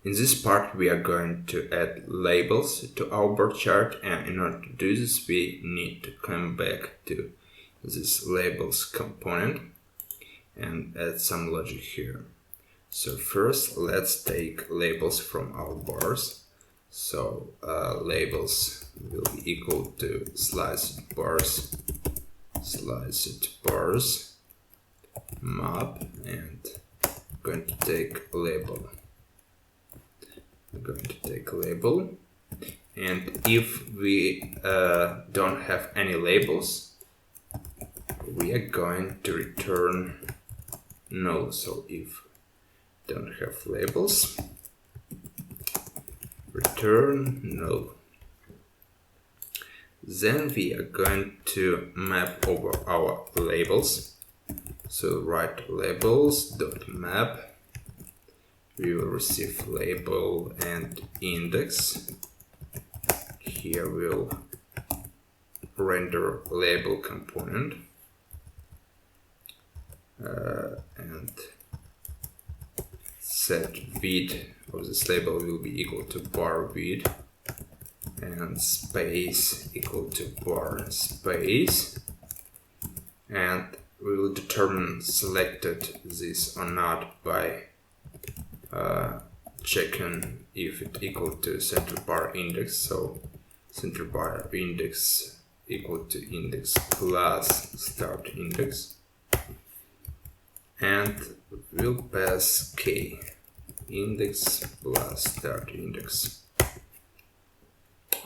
In this part we are going to add labels to our bar chart, and in order to do this we need to come back to this labels component and add some logic here. So first let's take labels from our bars. So labels will be equal to sliced bars map, and I'm going to take label. And if we don't have any labels, we are going to return null. So if don't have labels, return null. Then we are going to map over our labels. So write labels.map. We will receive label and index. Here we'll render label component and set width of this label will be equal to bar width and space equal to bar space, and we will determine selected this or not by checking if it equal to center bar index. So center bar index equal to index plus start index, and we'll pass k, index plus start index.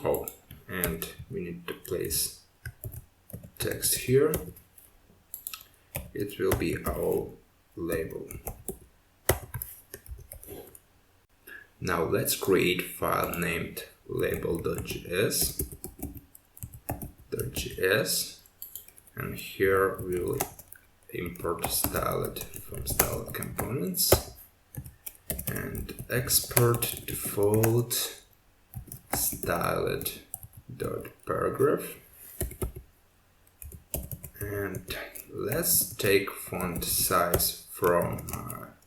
Oh, and we need to place text here. It will be our label. Now let's create file named label.js, and here we'll import styled from styled components and export default styled.paragraph, and let's take font size from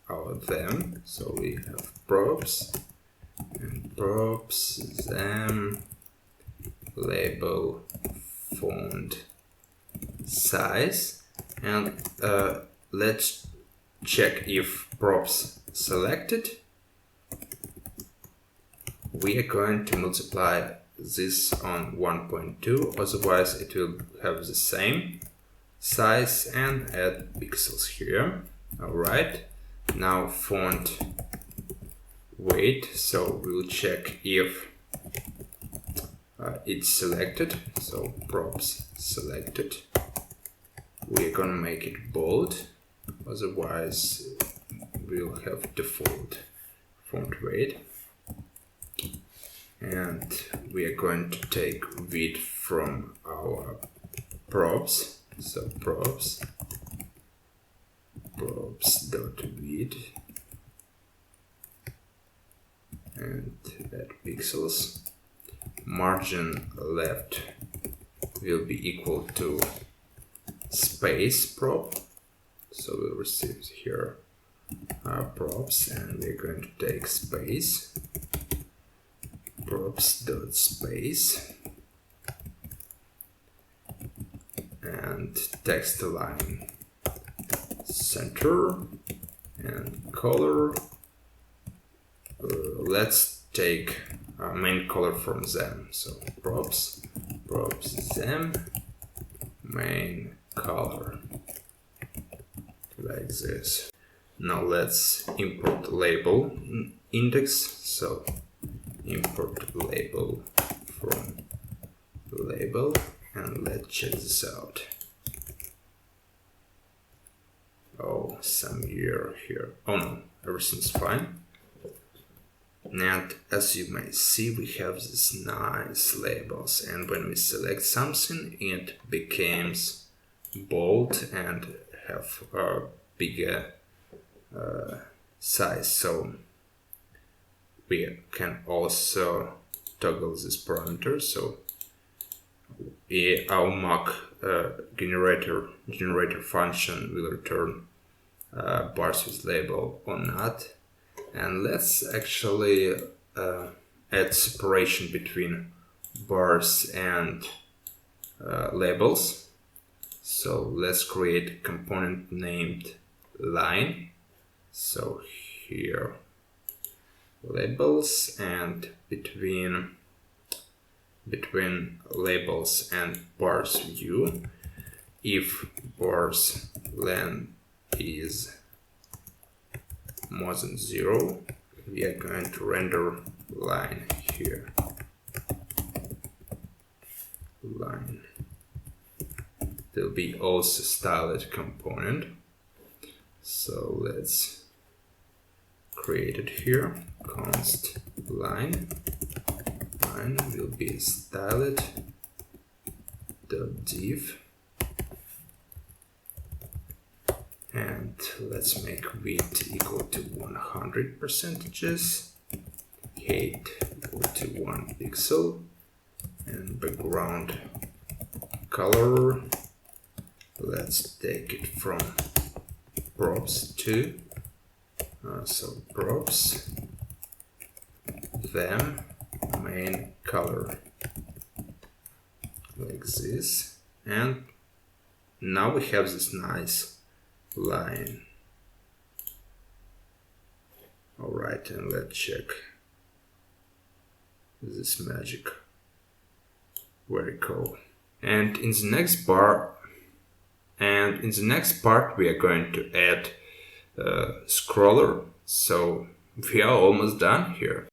our them. So we have props them label font size, and let's check if props selected. We are going to multiply this on 1.2, otherwise it will have the same size, and add pixels here. Alright, now font weight, so we'll check if it's selected. So props selected, we're gonna make it bold, otherwise we'll have default font weight. And we are going to take width from our props. So props dot width, and add pixels. Margin left will be equal to space prop. So we'll receive here our props, and we're going to take space. Props dot space, and text align center, and color. Let's take main color from them. So props them main color, like this. Now let's import label index. So import label from label, and let's check this out. Oh, some error here. Oh no, everything's fine. And as you may see, we have these nice labels, and when we select something, it becomes bold and have a bigger size. So we can also toggle this parameter. So our mock generator function will return bars with label or not. And let's actually add separation between bars and labels. So let's create a component named line. So here labels, and between labels and bars view, if bars length is more than 0, we are going to render line here. Line. There'll be also styled component. So let's create it here. Const line. Line will be styled div. And let's make width equal to 100%, height equal to 1 pixel, and background color, let's take it from props 2. So props them main color, like this, and now we have this nice line. Alright, and let's check this magic. Very cool. And in the next part we are going to add a scroller. So we are almost done here.